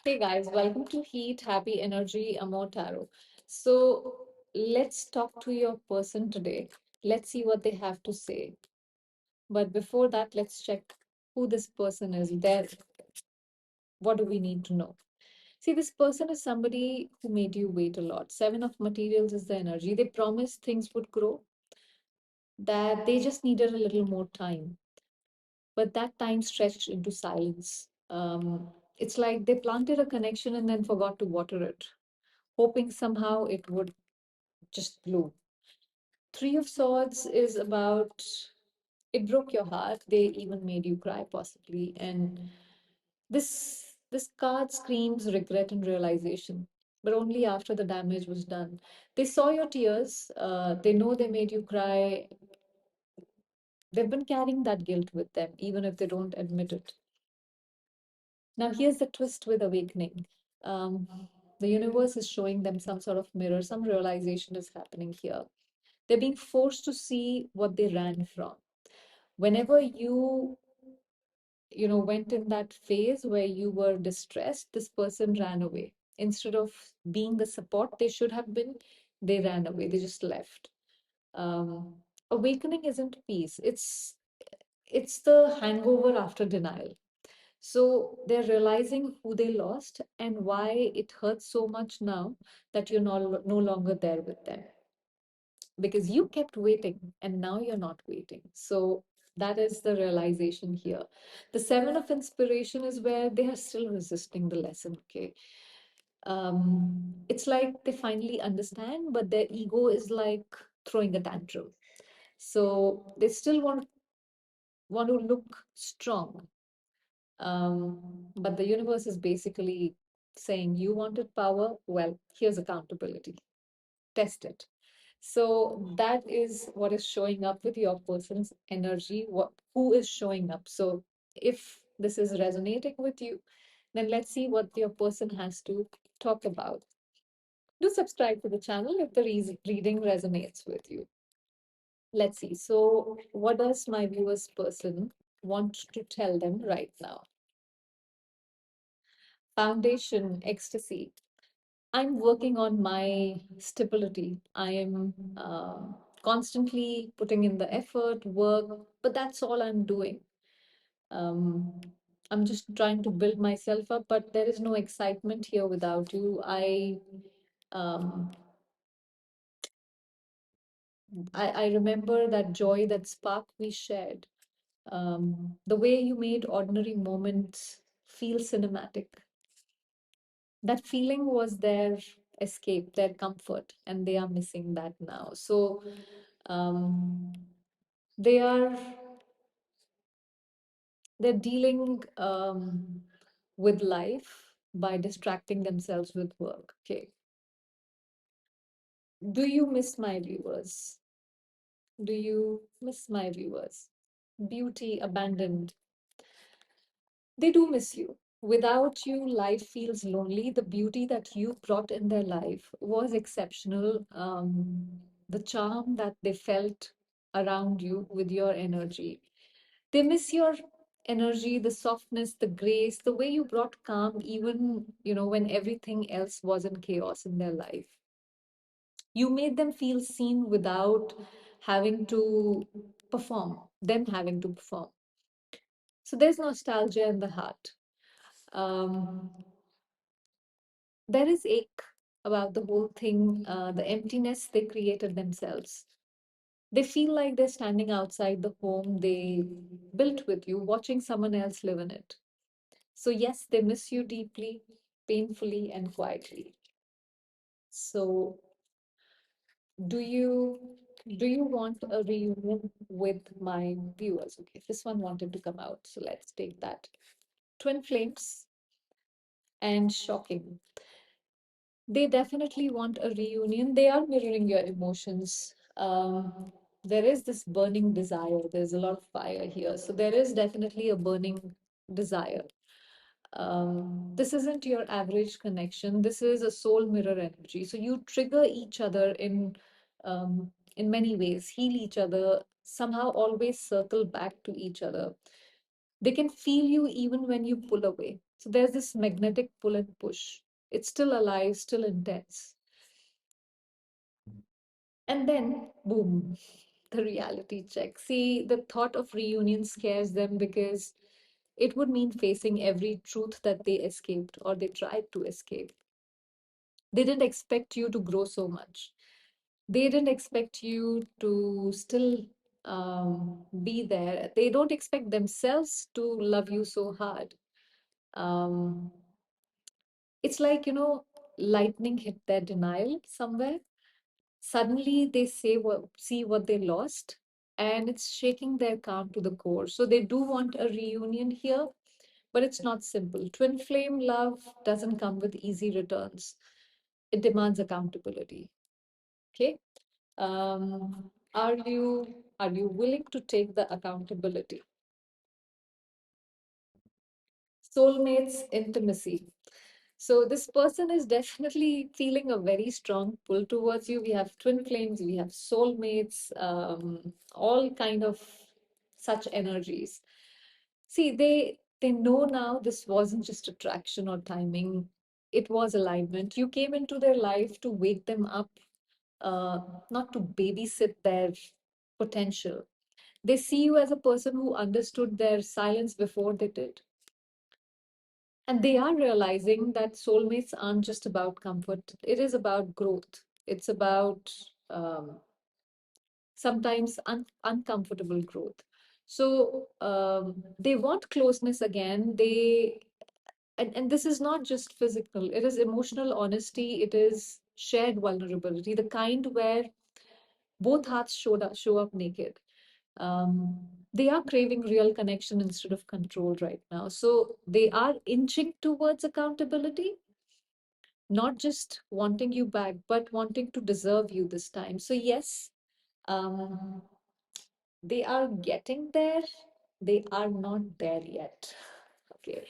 Hey guys, welcome to Heat, Happy Energy, Amor Tarot. So let's talk to your person today. Let's see what they have to say. But before that, let's check who this person is. What do we need to know? See, this person is somebody who made you wait a lot. Seven of materials is the energy. They promised things would grow, that they just needed a little more time. But that time stretched into silence. It's like they planted a connection and then forgot to water it, hoping somehow it would just bloom. Three of Swords is about it broke your heart. They even made you cry, possibly. And this card screams regret and realization, but only after the damage was done. They saw your tears. They know they made you cry. They've been carrying that guilt with them, even if they don't admit it. Now, here's the twist with awakening. Um, the universe is showing them some sort of mirror, some realization is happening here. They're being forced to see what they ran from. Whenever went in that phase where you were distressed, this person ran away. Instead of being the support they should have been, they ran away. They just left. Um, Awakening isn't peace. It's the hangover after denial. So they're realizing who they lost and why it hurts so much now that you're no longer there with them, because you kept waiting and now you're not waiting. So that is the realization here. The seven of inspiration is where they are still resisting the lesson. Okay. It's like they finally understand, but their ego is like throwing a tantrum. So they still want to look strong. But the universe is basically saying, you wanted power? Well, here's accountability. Test it. So that is what is showing up with your person's energy, who is showing up. So if this is resonating with you, then let's see what your person has to talk about. Do subscribe to the channel if the reading resonates with you. Let's see. So what does my viewers person want to tell them right now? Foundation, ecstasy. I'm working on my stability. I am constantly putting in the effort, work, but that's all I'm doing. Um, I'm just trying to build myself up, but there is no excitement here without you. Um, I remember that joy, that spark we shared. The way you made ordinary moments feel cinematic. That feeling was their escape, their comfort, and they are missing that now. So um, they are they're dealing with life by distracting themselves with work. Okay. Do you miss my viewers? Do you miss my viewers? Beauty abandoned. They do miss you. Without you, life feels lonely. The beauty that you brought in their life was exceptional. The charm that they felt around you with your energy. They miss your energy, the softness, the grace, the way you brought calm, even, when everything else was in chaos in their life. You made them feel seen without having to them having to perform. So there's nostalgia in the heart. Um, there is ache about the whole thing, the emptiness they created themselves. They feel like they're standing outside the home they built with you, watching someone else live in it. So, yes, they miss you deeply, painfully, and quietly. So, do you do you want a reunion with my viewers? Okay, this one wanted to come out, so let's take that. Twin flames and shocking. They definitely want a reunion. They are mirroring your emotions. There is this burning desire. There's a lot of fire here. So there is definitely a burning desire. This isn't your average connection. This is a soul mirror energy. So you trigger each other in many ways, heal each other, somehow always circle back to each other. They can feel you even when you pull away. So there's this magnetic pull and push. It's still alive, still intense. And then, boom, the reality check. See, the thought of reunion scares them because it would mean facing every truth that they escaped or they tried to escape. They didn't expect you to grow so much. They didn't expect you to still be there. They don't expect themselves to love you so hard. Um, it's like, lightning hit their denial somewhere. Suddenly they see what they lost, and it's shaking their calm to the core. So they do want a reunion here, but it's not simple. Twin flame love doesn't come with easy returns. It demands accountability. Okay. Are you willing to take the accountability? Soulmates intimacy. So this person is definitely feeling a very strong pull towards you. We have twin flames, we have soulmates, all kind of such energies. See, they know now this wasn't just attraction or timing. It was alignment. You came into their life to wake them up, uh, not to babysit their potential. They see you as a person who understood their silence before they did. And they are realizing that soulmates aren't just about comfort, it is about growth. It's about sometimes uncomfortable growth. So they want closeness again. And this is not just physical, it is emotional honesty, it is shared vulnerability, the kind where both hearts show up naked. They are craving real connection instead of control right now. So they are inching towards accountability, not just wanting you back, but wanting to deserve you this time. So, yes, um, they are getting there. They are not there yet. Okay.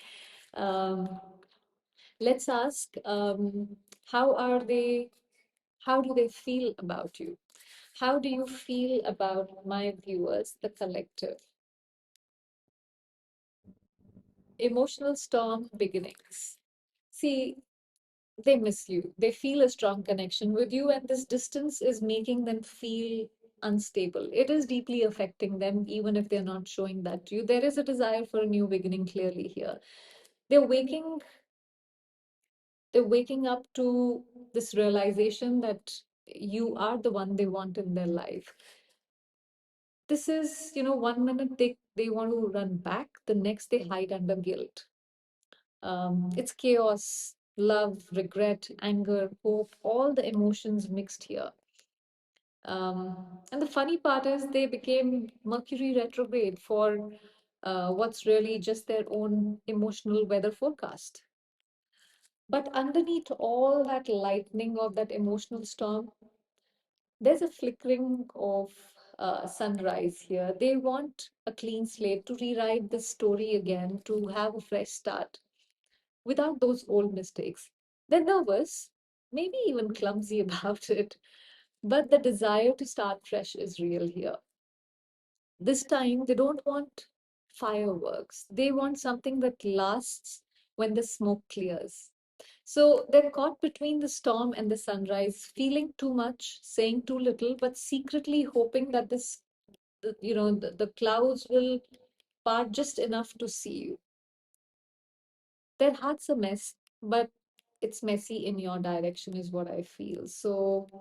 Um, let's ask how are they, how do they feel about you? How do you feel about my viewers, the collective? Emotional storm beginnings. See, they miss you. They feel a strong connection with you, and this distance is making them feel unstable. It is deeply affecting them, even if they're not showing that to you. There is a desire for a new beginning clearly here. They're waking, they're waking up to this realization that you are the one they want in their life. This is, 1 minute they want to run back, the next they hide under guilt. It's chaos, love, regret, anger, hope, all the emotions mixed here. And the funny part is they became Mercury retrograde for what's really just their own emotional weather forecast. But underneath all that lightning of that emotional storm, there's a flickering of sunrise here. They want a clean slate to rewrite this story again, to have a fresh start without those old mistakes. They're nervous, maybe even clumsy about it, but the desire to start fresh is real here. This time, they don't want fireworks. They want something that lasts when the smoke clears. So they're caught between the storm and the sunrise, feeling too much, saying too little, but secretly hoping that the clouds will part just enough to see you. Their heart's a mess, but it's messy in your direction, is what I feel. So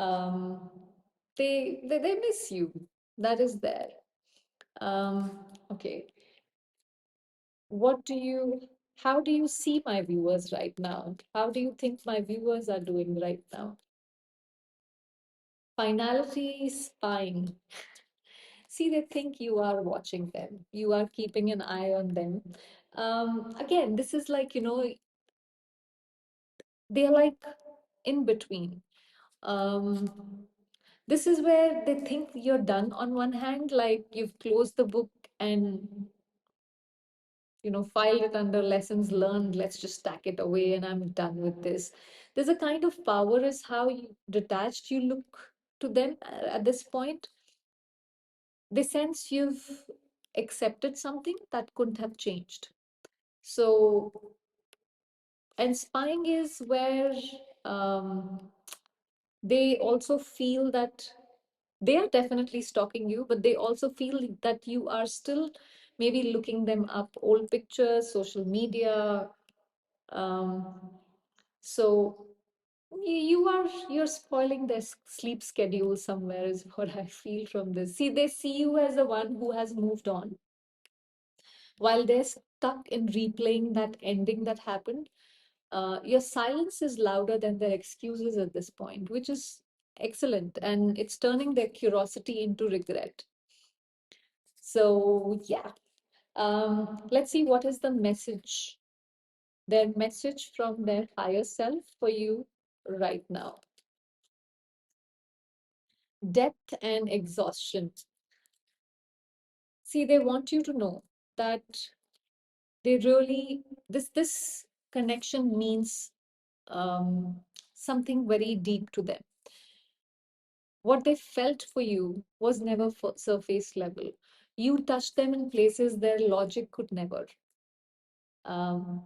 um, they miss you. That is there. Okay. What do you, how do you see my viewers right now? How do you think my viewers are doing right now? Finality spying. See, they think you are watching them. You are keeping an eye on them. Again, this is like, they're like in between. Um, this is where they think you're done on one hand, like you've closed the book and filed it under lessons learned. Let's just stack it away and I'm done with this. There's a kind of power is how detached you look to them at this point. They sense you've accepted something that couldn't have changed. So, and spying is where um, they also feel that they are definitely stalking you, but they also feel that you are still maybe looking them up, old pictures, social media. Um, so you're spoiling their sleep schedule somewhere is what I feel from this. See, they see you as the one who has moved on, while they're stuck in replaying that ending that happened. Your silence is louder than their excuses at this point, which is excellent, and it's turning their curiosity into regret. So yeah, let's see what is the message, their message from their higher self for you right now. Depth and exhaustion. See, they want you to know that they really this connection means um, something very deep to them. What they felt for you was never surface level. You touched them in places their logic could never.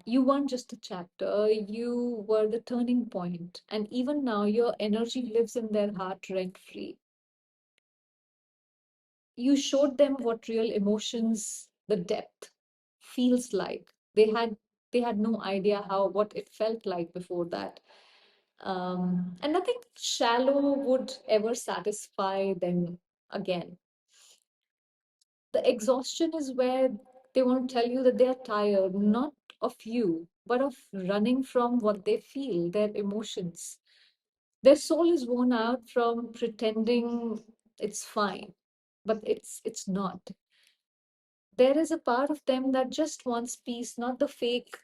You weren't just a chapter, you were the turning point. And even now, your energy lives in their heart rent free. You showed them what real emotions, the depth feels like. They had no idea how what it felt like before that. And nothing shallow would ever satisfy them again. The exhaustion is where they want to tell you that they are tired, not of you, but of running from what they feel, their emotions. Their soul is worn out from pretending it's fine, but it's not. There is a part of them that just wants peace, not the fake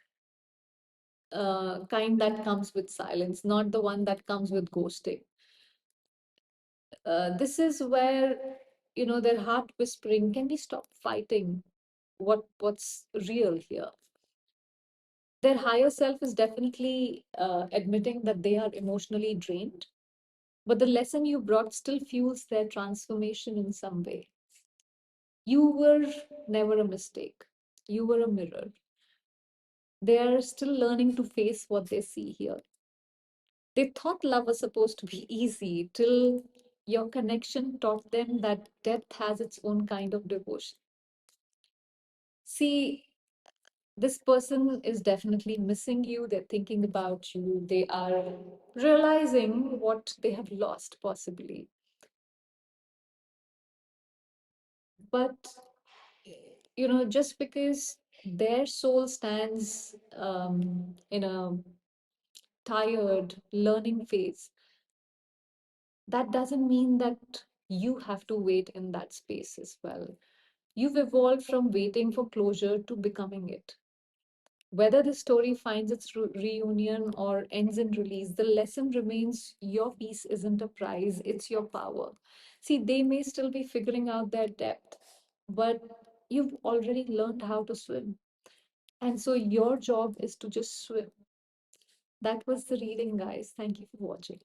kind that comes with silence, not the one that comes with ghosting. This is where their heart whispering, can we stop fighting what's real here? Their higher self is definitely admitting that they are emotionally drained, but the lesson you brought still fuels their transformation in some way. You were never a mistake, you were a mirror. They are still learning to face what they see here. They thought love was supposed to be easy till your connection taught them that depth has its own kind of devotion. See, this person is definitely missing you. They're thinking about you. They are realizing what they have lost, possibly. But, just because their soul stands in a tired learning phase, that doesn't mean that you have to wait in that space as well. You've evolved from waiting for closure to becoming it. Whether the story finds its reunion or ends in release, the lesson remains your peace isn't a prize, it's your power. See, they may still be figuring out their depth, but you've already learned how to swim. And so your job is to just swim. That was the reading, guys. Thank you for watching.